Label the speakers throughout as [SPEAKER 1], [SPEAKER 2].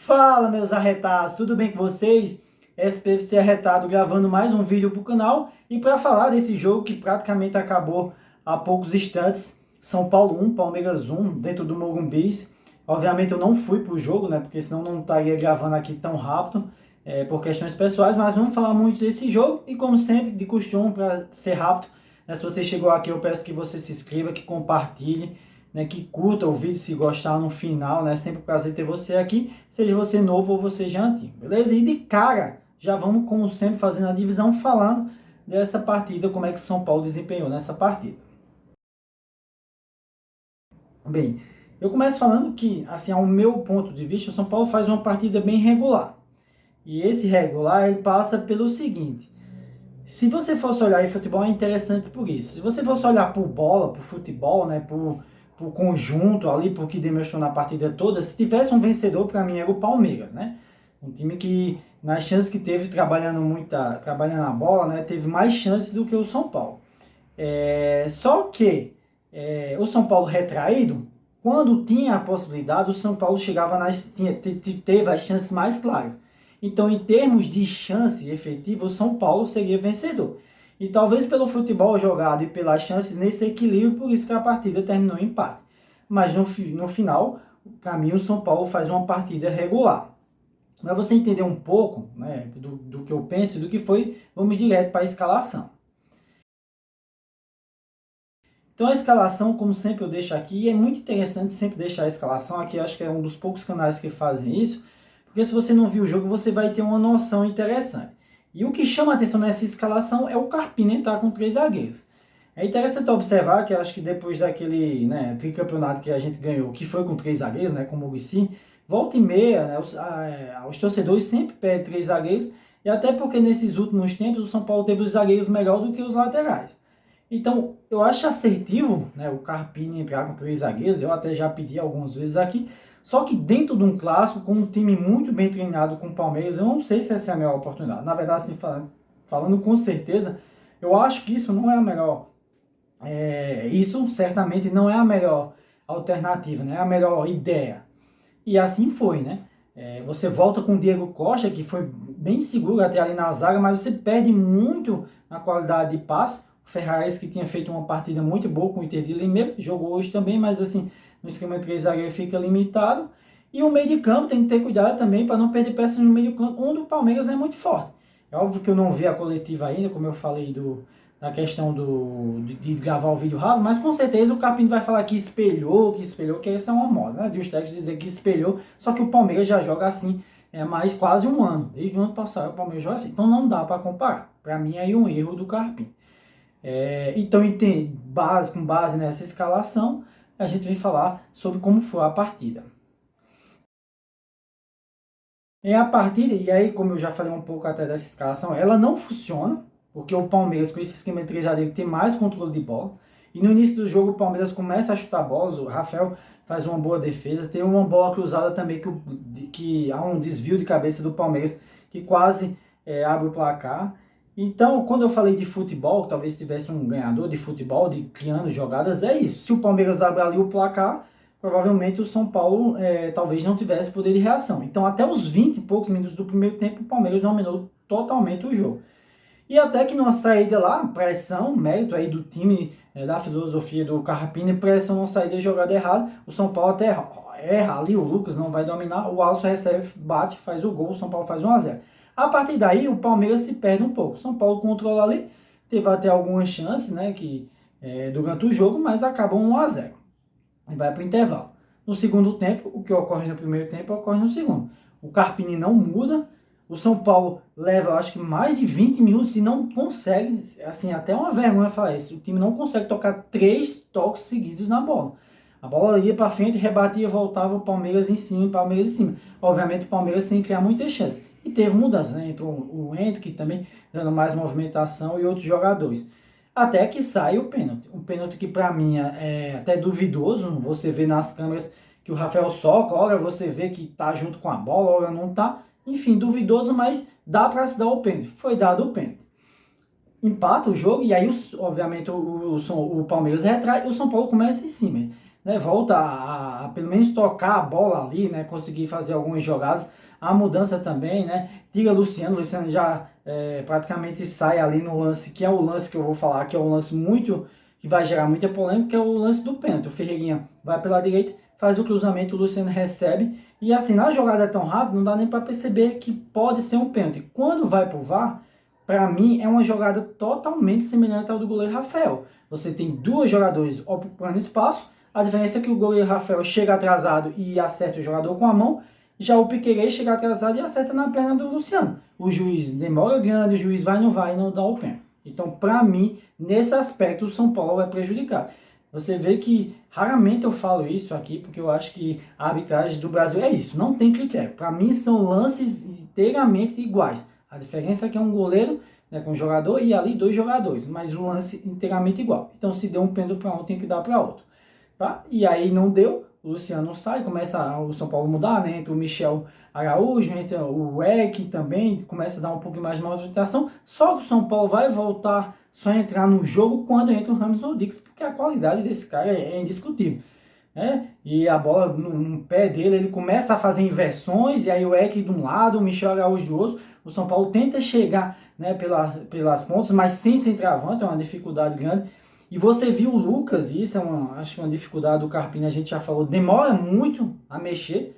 [SPEAKER 1] Fala, meus arretados, tudo bem com vocês? SPFC Arretado gravando mais um vídeo para o canal e para falar desse jogo que praticamente acabou há poucos instantes. São Paulo 1, Palmeiras 1, dentro do Morumbi. Obviamente eu não fui para o jogo, né? Porque senão não estaria gravando aqui tão rápido, por questões pessoais, mas vamos falar muito desse jogo e como sempre, de costume, para ser rápido, né? Se você chegou aqui, eu peço que você se inscreva, que compartilhe, né, que curta o vídeo se gostar no final, né? Sempre um prazer ter você aqui, seja você novo ou você já antigo, beleza? E de cara, já vamos, como sempre, fazendo a divisão, falando dessa partida, como é que o São Paulo desempenhou nessa partida. Bem, eu começo falando que, assim, ao meu ponto de vista, o São Paulo faz uma partida bem regular. E esse regular, ele passa pelo seguinte: se você fosse olhar em futebol, é interessante por isso. Se você fosse olhar por bola, por futebol, né, por conjunto ali, por que demonstrou na partida toda, se tivesse um vencedor, para mim era o Palmeiras, né? Um time que, nas chances que teve, trabalhando a bola, né, teve mais chances do que o São Paulo. Só que o São Paulo retraído, quando tinha a possibilidade, o São Paulo chegava teve as chances mais claras. Então, em termos de chance efetiva, o São Paulo seria vencedor. E talvez pelo futebol jogado e pelas chances nesse equilíbrio, por isso que a partida terminou em empate. Mas no final, para mim, o São Paulo faz uma partida regular. Para você entender um pouco, né, do que eu penso e do que foi, vamos direto para a escalação. Então a escalação, como sempre eu deixo aqui, e é muito interessante sempre deixar a escalação aqui, acho que é um dos poucos canais que fazem isso, porque se você não viu o jogo, você vai ter uma noção interessante. E o que chama a atenção nessa escalação é o Carpini entrar com 3 zagueiros. É interessante observar que acho que depois daquele, né, tricampeonato que a gente ganhou, que foi com 3 zagueiros, né, com o Muricy, volta e meia, né, os torcedores sempre pedem 3 zagueiros, e até porque nesses últimos tempos o São Paulo teve os zagueiros melhor do que os laterais. Então, eu acho assertivo, né, o Carpini entrar com 3 zagueiros, eu até já pedi algumas vezes aqui, só que dentro de um clássico, com um time muito bem treinado com o Palmeiras, eu não sei se essa é a melhor oportunidade. Na verdade, assim, falando com certeza, eu acho que isso não é a melhor, isso certamente não é a melhor alternativa, né, a melhor ideia. E assim foi, né? Você volta com o Diego Costa, que foi bem seguro até ali na zaga, mas você perde muito na qualidade de passe. O Ferrares, que tinha feito uma partida muito boa com o Inter de Limeira, jogou hoje também, mas assim, no esquema de 3 zagueiros fica limitado. E o meio de campo tem que ter cuidado também para não perder peças no meio de campo, onde o Palmeiras é muito forte. É óbvio que eu não vi a coletiva ainda, como eu falei da questão de gravar o vídeo rápido, mas com certeza o Carpini vai falar que espelhou, que essa é uma moda, né? De os técnicos dizer que espelhou, só que o Palmeiras já joga assim mais quase um ano. Desde o ano passado o Palmeiras joga assim. Então não dá para comparar. Para mim é aí um erro do Carpini. Então, com base nessa escalação, a gente vem falar sobre como foi a partida. A partida, e aí, como eu já falei um pouco até dessa escalação, ela não funciona, porque o Palmeiras, com esse esquema de 3 zagueiros, tem mais controle de bola. E no início do jogo, o Palmeiras começa a chutar bolas, o Rafael faz uma boa defesa, tem uma bola cruzada também que há um desvio de cabeça do Palmeiras, que quase abre o placar. Então, quando eu falei de futebol, que talvez tivesse um ganhador de futebol, de criando jogadas, é isso. Se o Palmeiras abre ali o placar, provavelmente o São Paulo talvez não tivesse poder de reação. Então, até os 20 e poucos minutos do primeiro tempo, o Palmeiras dominou totalmente o jogo. E até que numa saída lá, pressão, mérito aí do time, da filosofia do Carpini, pressão, uma saída jogada errada, o São Paulo até erra ali, o Lucas não vai dominar, o Alisson recebe, bate, faz o gol, o São Paulo faz 1-0. A partir daí, o Palmeiras se perde um pouco. O São Paulo controla ali, teve até algumas chances, né, durante o jogo, mas acabou 1-0 e vai para o intervalo. No segundo tempo, o que ocorre no primeiro tempo ocorre no segundo. O Carpini não muda, o São Paulo leva, acho que mais de 20 minutos e não consegue, assim, até uma vergonha falar isso, o time não consegue tocar 3 toques seguidos na bola. A bola ia para frente, rebatia, voltava, o Palmeiras em cima, Palmeiras em cima. Obviamente o Palmeiras sem criar muitas chances. E teve mudança, né? Entrou o Henrique também, dando mais movimentação e outros jogadores. Até que sai o pênalti. Um pênalti que para mim é até duvidoso. Você vê nas câmeras que o Rafael soca, hora você vê que tá junto com a bola, hora não tá. Enfim, duvidoso, mas dá para se dar o pênalti. Foi dado o pênalti. Empata o jogo e aí, obviamente, o Palmeiras retrai e o São Paulo começa em cima. né, volta a pelo menos tocar a bola ali, né, conseguir fazer algumas jogadas. A mudança também, né, tira Luciano já praticamente sai ali no lance, que é o lance que eu vou falar, que é um lance muito, que vai gerar muita polêmica, que é o lance do pênalti. O Ferreirinha vai pela direita, faz o cruzamento, o Luciano recebe, e assim, na jogada tão rápida, não dá nem para perceber que pode ser um pênalti. Quando vai pro VAR, para mim é uma jogada totalmente semelhante ao do goleiro Rafael. Você tem dois jogadores ocupando espaço, a diferença é que o goleiro Rafael chega atrasado e acerta o jogador com a mão, já o Piquerez chega atrasado e acerta na perna do Luciano. O juiz demora grande, o juiz vai e não dá o pênalti. Então, para mim, nesse aspecto, o São Paulo vai prejudicar. Você vê que raramente eu falo isso aqui, porque eu acho que a arbitragem do Brasil é isso, não tem critério. Para mim, são lances inteiramente iguais. A diferença é que é um goleiro, né, com um jogador e ali dois jogadores, mas o lance inteiramente igual. Então, se deu um pênalti para um, tem que dar para outro. Tá? E aí não deu, o Luciano sai, começa o São Paulo mudar, né? Entra o Michel Araújo, entra o Eck também, começa a dar um pouco mais de movimentação, só que o São Paulo vai voltar só a entrar no jogo quando entra o James Rodrigues, porque a qualidade desse cara é indiscutível. Né? E a bola no pé dele, ele começa a fazer inversões, e aí o Eck de um lado, o Michel Araújo do outro, o São Paulo tenta chegar, né, pelas pontas, mas sem centroavante, é uma dificuldade grande. E você viu o Lucas, e isso é acho que uma dificuldade do Carpini, a gente já falou, demora muito a mexer.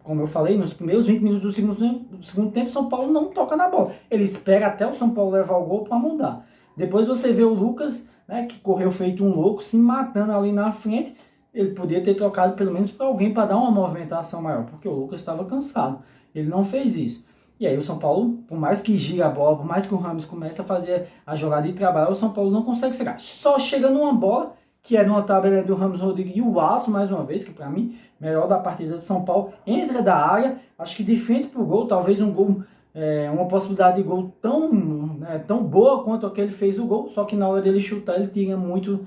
[SPEAKER 1] Como eu falei, nos primeiros 20 minutos do segundo tempo, o São Paulo não toca na bola. Ele espera até o São Paulo levar o gol para mudar. Depois você vê o Lucas, né, que correu feito um louco, se matando ali na frente. Ele podia ter trocado pelo menos para alguém para dar uma movimentação maior, porque o Lucas estava cansado. Ele não fez isso. E aí o São Paulo, por mais que gira a bola, por mais que o Ramos comece a fazer a jogada e trabalhar, o São Paulo não consegue chegar. Só chega numa bola, que é numa tabela do Ramos Rodrigues e o Aço, mais uma vez, que para mim, melhor da partida do São Paulo, entra da área, acho que de frente pro gol, talvez um gol, uma possibilidade de gol tão boa quanto aquele fez o gol, só que na hora dele chutar, ele tira muito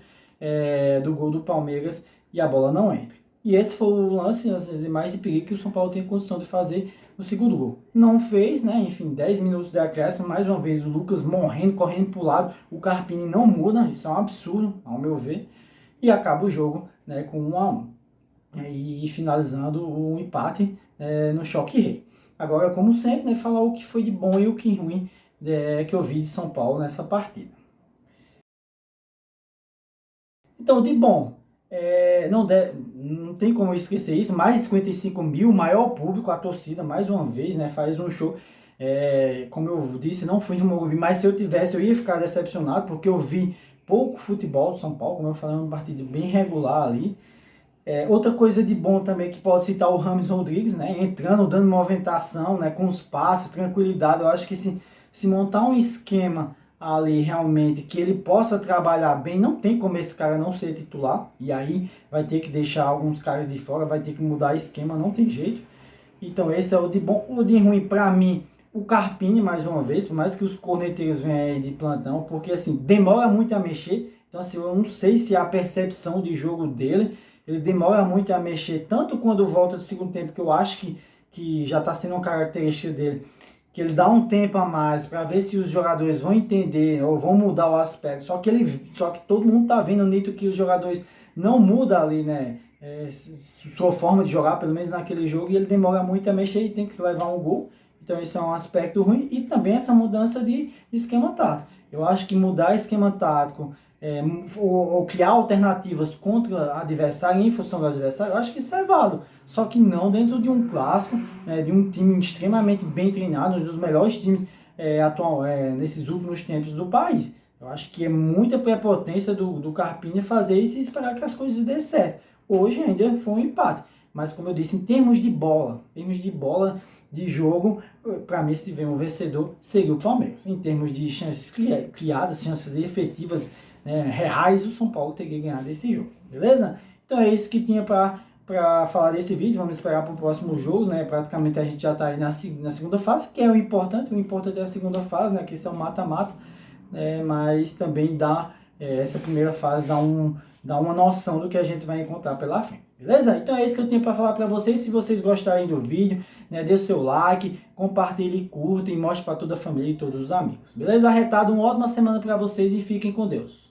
[SPEAKER 1] do gol do Palmeiras e a bola não entra. E esse foi o lance, as imagens de perigo que o São Paulo tem condição de fazer no segundo gol. Não fez, né? Enfim, 10 minutos de acréscimo, mais uma vez o Lucas morrendo, correndo pro lado, o Carpini não muda, isso é um absurdo, ao meu ver, e acaba o jogo, né, com 1-1. E finalizando o empate no choque rei. Agora, como sempre, né, falar o que foi de bom e o que ruim que eu vi de São Paulo nessa partida. Então, de bom, não tem como eu esquecer isso, mais de 55 mil, maior público, a torcida, mais uma vez, né, faz um show, como eu disse, não fui no Morumbi, mas se eu tivesse, eu ia ficar decepcionado, porque eu vi pouco futebol do São Paulo, como eu falei, um partido bem regular ali. Outra coisa de bom também que pode citar o James Rodrigues, né, entrando, dando movimentação, né, com os passes, tranquilidade. Eu acho que se montar um esquema ali realmente que ele possa trabalhar bem, não tem como esse cara não ser titular, e aí vai ter que deixar alguns caras de fora, vai ter que mudar esquema, não tem jeito. Então esse é o de bom. O de ruim para mim, o Carpini, mais uma vez, por mais que os corneteiros venham aí de plantão, porque assim, demora muito a mexer, então assim, eu não sei se é a percepção de jogo dele, ele demora muito a mexer, tanto quando volta do segundo tempo, que eu acho que já está sendo uma característica dele, que ele dá um tempo a mais para ver se os jogadores vão entender ou vão mudar o aspecto. Só que todo mundo está vendo nito que os jogadores não mudam ali, né? Sua forma de jogar, pelo menos naquele jogo, e ele demora muito a mexer e tem que levar um gol. Então esse é um aspecto ruim. E também essa mudança de esquema tático. Eu acho que mudar esquema tático ou criar alternativas contra o adversário, em função do adversário, eu acho que isso é válido. Só que não dentro de um clássico, de um time extremamente bem treinado, um dos melhores times nesses últimos tempos do país. Eu acho que é muita prepotência do Carpini fazer isso e esperar que as coisas dêem certo. Hoje ainda foi um empate. Mas como eu disse, em termos de bola, de jogo, para mim, se tiver um vencedor, seria o Palmeiras. Em termos de chances criadas, chances efetivas, reais, o São Paulo teria ganhado esse jogo, beleza? Então é isso que tinha para falar desse vídeo. Vamos esperar para o próximo jogo, né? Praticamente a gente já está aí na segunda fase, que é o importante é a segunda fase, né? Que são mata-mata, mas também dá essa primeira fase, dá uma noção do que a gente vai encontrar pela frente. Beleza? Então é isso que eu tenho para falar para vocês. Se vocês gostarem do vídeo, dê o seu like, compartilhe, curta e mostre para toda a família e todos os amigos. Beleza? Arretado, uma ótima semana para vocês e fiquem com Deus.